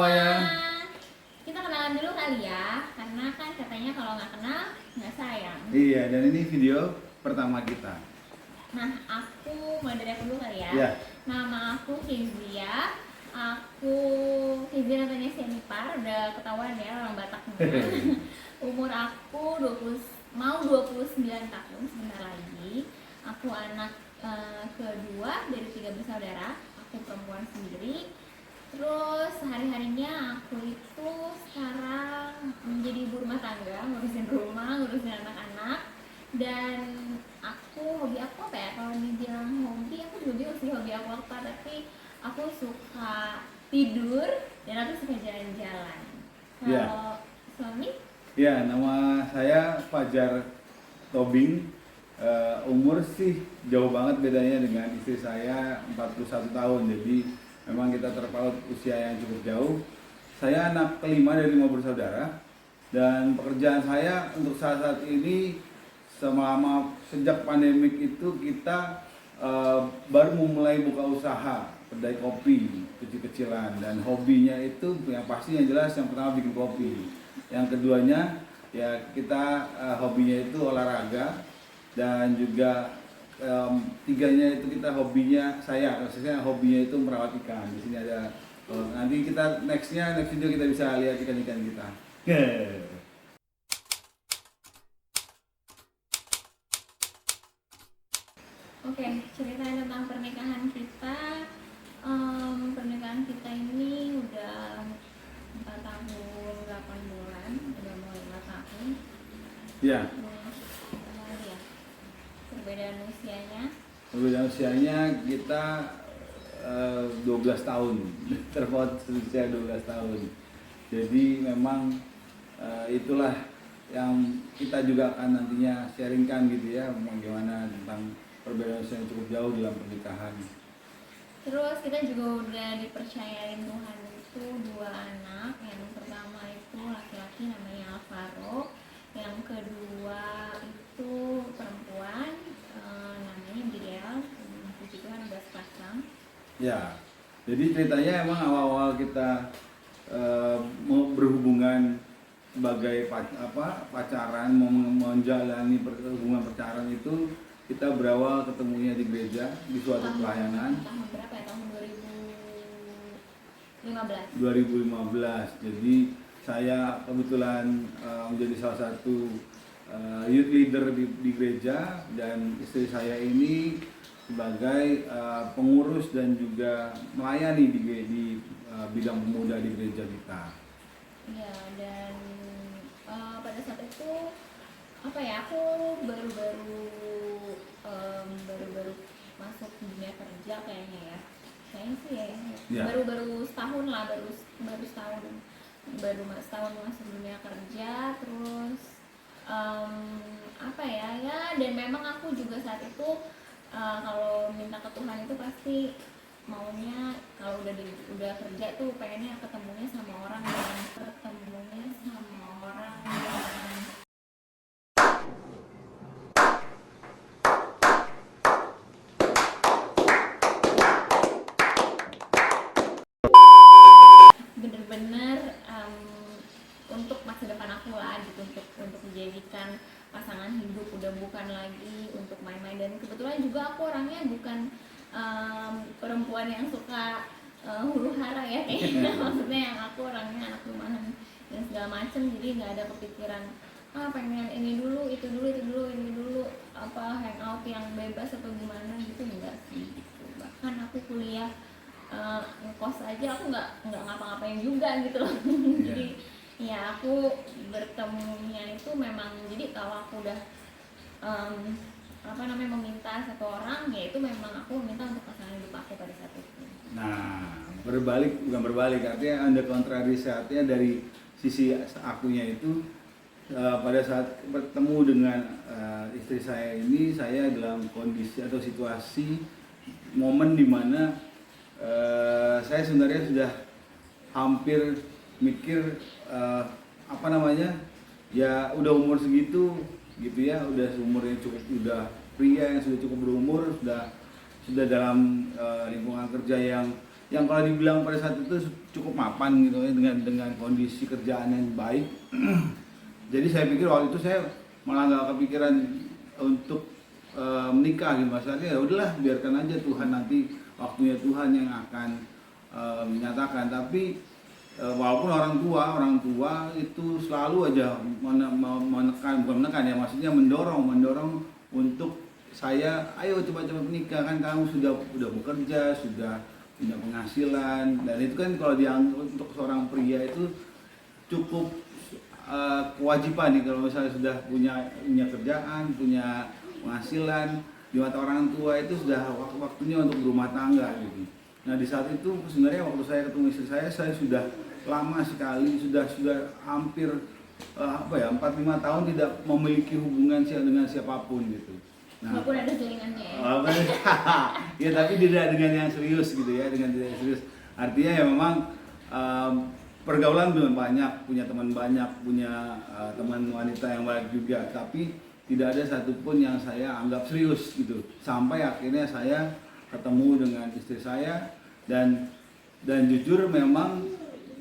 semuanya. Kita kenalan dulu kali ya, karena kan katanya kalau nggak kenal nggak sayang. Iya, dan ini video pertama kita. Nah, aku mau dari aku dulu kali ya. Ya. Nama aku Kezia. Aku Kezia namanya Senipar, udah ketahuan ya orang Batak semua. Umur aku 29 tahun sebentar lagi. Aku anak kedua dari 3 bersaudara. Aku perempuan sendiri. Terus hari-harinya aku itu sekarang menjadi ibu rumah tangga, ngurusin rumah, ngurusin anak-anak. Dan hobi aku apa ya, kalau dibilang hobi, aku juga bingung sih hobi aku apa, tapi aku suka tidur dan aku suka jalan-jalan. Ya. Kalau suami? Ya, nama saya Fajar Tobing. Umur sih jauh banget bedanya dengan istri saya, 41 tahun. Jadi memang kita terpaut usia yang cukup jauh. Saya anak kelima dari 5 bersaudara. Dan pekerjaan saya untuk saat ini sejak pandemik itu kita baru memulai buka usaha kedai kopi kecil-kecilan, dan hobinya itu yang pasti yang jelas yang pertama bikin kopi, yang keduanya ya kita hobinya itu olahraga, dan juga tiganya itu kita hobinya maksudnya hobinya itu merawat ikan. Di sini ada nanti kita next video kita bisa lihat ikan-ikan kita. Oke, ceritain tentang pernikahan kita. Pernikahan kita ini udah 4 tahun 8 bulan, udah mau 5 tahun. Ya. Terus apa lagi ya? Perbedaan usianya? Perbedaan usianya kita 12 tahun, terpaut usia 12 tahun. Jadi memang itulah yang kita juga akan nantinya sharingkan gitu ya, bagaimana tentang perbedaan usia yang cukup jauh dalam pernikahan. Terus kita juga udah dipercayain Tuhan itu 2 anak. Yang pertama itu laki-laki namanya Alvaro, yang kedua itu perempuan namanya Biel. Puji Tuhan udah sepasang. Ya, jadi ceritanya emang awal-awal kita mau berhubungan sebagai pacaran, mau menjalani hubungan pacaran itu kita berawal ketemunya di gereja di suatu pelayanan. Tahun berapa ya? Tahun 2015. 2015. Jadi saya kebetulan menjadi salah satu youth leader di gereja, dan istri saya ini sebagai pengurus dan juga melayani di bidang pemuda di gereja kita. Iya, dan pada saat itu apa ya, aku baru-baru masuk dunia kerja kayaknya ya. Kayaknya sih ya. Baru setahun lah, baru setahun masuk dunia kerja. Terus apa ya, dan memang aku juga saat itu kalau minta ke Tuhan itu pasti maunya kalau udah kerja tuh pengennya ketemunya sama orang yang bener-bener untuk masa depan aku lah gitu, untuk menjadikan pasangan hidup, udah bukan lagi untuk main-main. Dan kebetulan juga aku orangnya bukan perempuan yang suka huru hara ya kayaknya. Maksudnya yang aku orangnya anak rumahan dan segala macem, jadi nggak ada kepikiran pengen ini dulu itu dulu apa hangout yang bebas atau gimana gitu, enggak sih gitu. Bahkan aku kuliah ngekos aja aku nggak ngapa-ngapain juga gitu loh. Jadi ya aku bertemunya itu memang, jadi kalau aku udah meminta satu orang, ya itu memang aku meminta untuk pasangan hidup aku pada saat itu. Nah, bukan berbalik, artinya ada kontrarisaatnya dari sisi akunya itu. Pada saat bertemu dengan istri saya ini, saya dalam kondisi atau situasi momen dimana saya sebenarnya sudah hampir mikir ya udah umur segitu gitu ya, udah umur yang cukup, udah pria yang sudah cukup berumur, sudah dalam lingkungan kerja yang yang kalau dibilang pada saat itu cukup mapan gitu ya, dengan kondisi kerjaan yang baik. Jadi saya pikir waktu itu saya malah nggak kepikiran untuk menikah gitu, maksudnya ya udahlah biarkan aja Tuhan, nanti waktunya Tuhan yang akan menyatakan. Tapi walaupun orang tua itu selalu aja menekan, bukan menekan ya, maksudnya mendorong untuk saya, ayo cepat-cepat menikah, kan kamu udah bekerja, sudah punya penghasilan, dan itu kan kalau dianggap untuk seorang pria itu cukup kewajiban nih, kalau misalnya sudah punya kerjaan, punya penghasilan, di mata orang tua itu sudah waktunya untuk berumah tangga gitu. Nah di saat itu sebenarnya waktu saya ketemu istri saya sudah lama sekali, sudah hampir 4-5 tahun tidak memiliki hubungan dengan siapapun gitu. Nah, walaupun ada jaringannya ya tapi tidak dengan yang serius gitu ya, dengan tidak serius. Artinya ya memang pergaulan belum banyak, punya teman banyak, punya teman wanita yang baik juga, tapi tidak ada satupun yang saya anggap serius gitu. Sampai akhirnya saya ketemu dengan istri saya, dan jujur memang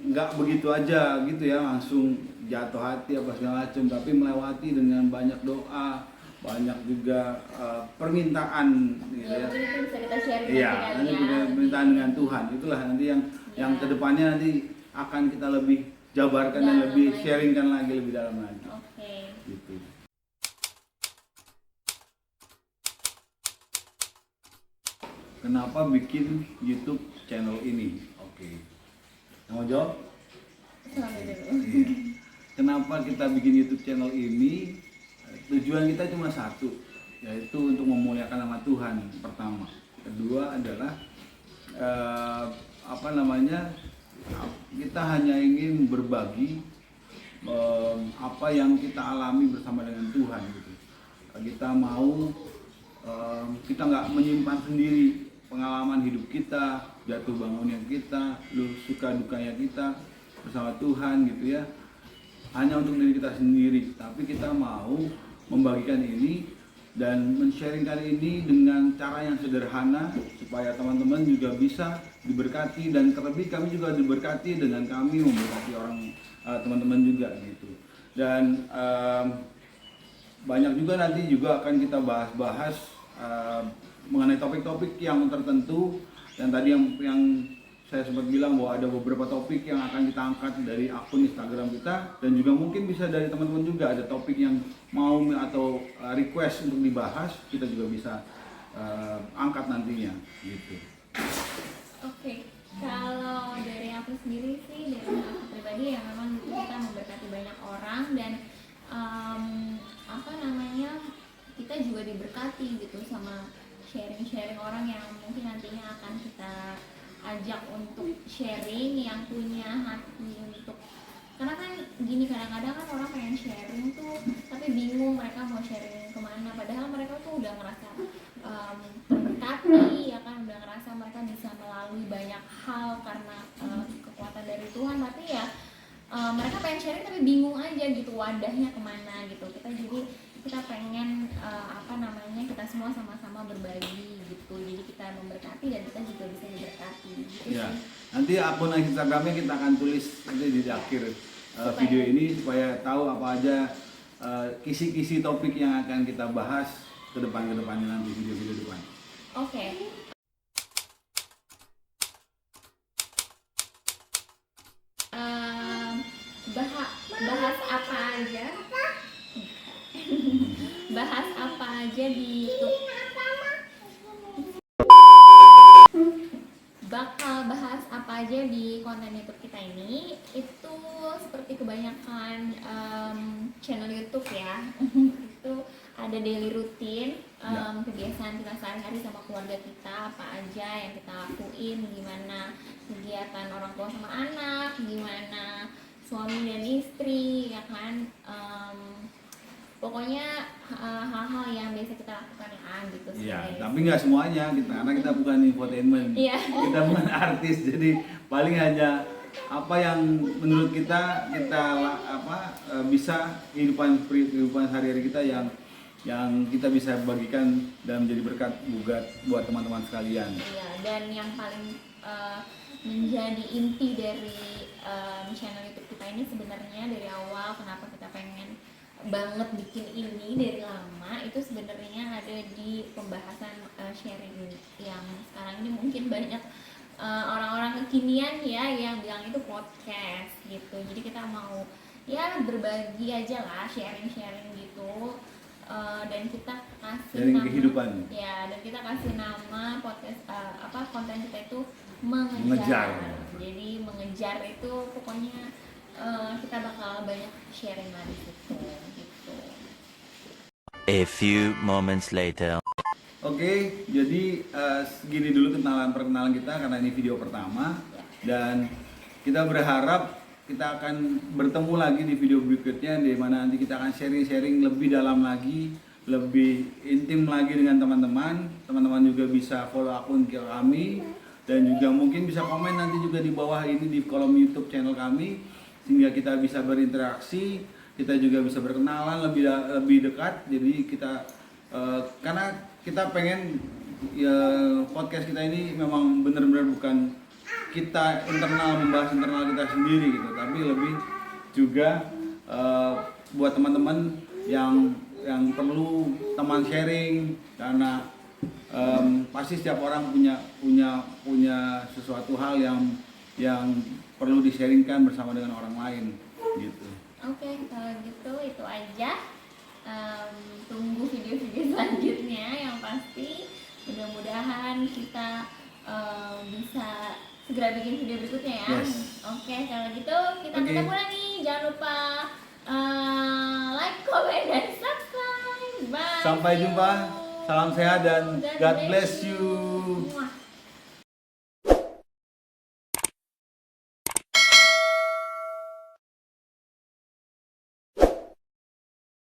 nggak begitu aja gitu ya, langsung jatuh hati apa segala macam, tapi melewati dengan banyak doa, banyak juga permintaan gitu ya. Mungkin itu bisa kita share Iya, nanti permintaan dengan Tuhan. Itulah nanti yang kedepannya nanti akan kita lebih jabarkan dan lebih sharingkan lagi lebih dalam lagi. Oke. Gitu. Kenapa bikin YouTube channel ini? Oke. Mau jawab? Selamat dulu. Iya. Kenapa kita bikin YouTube channel ini? Tujuan kita cuma satu, yaitu untuk memuliakan nama Tuhan pertama. Kedua adalah kita hanya ingin berbagi apa yang kita alami bersama dengan Tuhan gitu. Kita mau kita nggak menyimpan sendiri pengalaman hidup kita, jatuh bangunnya kita, suka dukanya kita bersama Tuhan gitu ya, hanya untuk diri kita sendiri. Tapi kita mau membagikan ini dan men-sharingkan ini dengan cara yang sederhana supaya teman-teman juga bisa diberkati, dan terlebih kami juga diberkati dengan kami memberkati orang teman-teman juga gitu. Dan banyak juga nanti juga akan kita bahas mengenai topik-topik yang tertentu, dan tadi yang saya sempat bilang bahwa ada beberapa topik yang akan kita angkat dari akun Instagram kita, dan juga mungkin bisa dari teman-teman juga ada topik yang mau atau request untuk dibahas, kita juga bisa angkat nantinya gitu. Oke. Kalau dari aku sendiri sih, dari aku pribadi ya memang kita memberkati banyak orang, dan kita juga diberkati gitu sama sharing orang yang mungkin nantinya akan kita ajak untuk sharing, yang punya hati untuk, karena kan gini, kadang-kadang kan orang pengen sharing tuh tapi bingung mereka mau sharing kemana, padahal mereka tuh udah ngerasa terberkati ya kan, udah ngerasa mereka bisa melalui banyak hal karena kekuatan dari Tuhan, tapi ya mereka pengen sharing tapi bingung aja gitu wadahnya kemana gitu. Kita pengen kita semua sama-sama berbagi gitu, jadi kita memberkati dan kita juga bisa diberkati gitu ya. sih. Nanti akun Instagramnya kita akan tulis nanti di akhir video ini supaya tahu apa aja kisi-kisi topik yang akan kita bahas ke depannya nanti, video-video depan. Oke. Bahas apa aja? Bahas apa aja di YouTube? Bakal bahas apa aja di konten YouTube kita ini? Itu seperti kebanyakan channel YouTube ya. Itu ada daily routine, kebiasaan kita sehari-hari sama keluarga kita, apa aja yang kita lakuin, gimana kegiatan orang tua sama anak, gimana suami dan istri, ya kan. Pokoknya hal-hal yang biasa kita lakukan lah gitu sih. Iya, tapi nggak semuanya karena kita bukan infotainment, kita bukan artis, jadi paling hanya apa yang menurut kita bisa kehidupan sehari-hari kita yang yang kita bisa bagikan dan menjadi berkat buat teman-teman sekalian. Iya, dan yang paling menjadi inti dari channel YouTube kita ini sebenarnya dari awal kenapa kita pengen banget bikin ini dari lama itu sebenarnya ada di pembahasan sharing yang sekarang ini mungkin banyak orang-orang kekinian ya yang bilang itu podcast gitu. Jadi kita mau ya berbagi aja lah, sharing-sharing gitu. Dan kita kasih Sharing nama kehidupan. ya, dan kita kasih nama podcast konten kita itu Mengejar. mengejar. Jadi mengejar itu pokoknya kita bakal banyak sharing lah di situ gitu. A few moments later. Oke, jadi segini dulu perkenalan kita karena ini video pertama dan kita berharap kita akan bertemu lagi di video berikutnya di mana nanti kita akan sharing-sharing lebih dalam lagi, lebih intim lagi dengan teman-teman. Teman-teman juga bisa follow akun kami dan juga mungkin bisa komen nanti juga di bawah ini di kolom YouTube channel kami sehingga kita bisa berinteraksi, kita juga bisa berkenalan lebih dekat. Jadi kita karena kita pengen ya, podcast kita ini memang benar-benar bukan kita membahas internal kita sendiri gitu, tapi lebih juga buat teman-teman yang perlu teman sharing karena pasti setiap orang punya sesuatu hal yang perlu di-sharingkan bersama dengan orang lain gitu. Oke, kalau gitu itu aja. Tunggu video-video selanjutnya yang pasti mudah-mudahan kita bisa segera bikin video berikutnya ya. Yes. Oke, kalau gitu kita ketemu lagi. Jangan lupa like, comment, dan subscribe. Bye. Sampai jumpa. Salam sehat dan God bless you. Muah.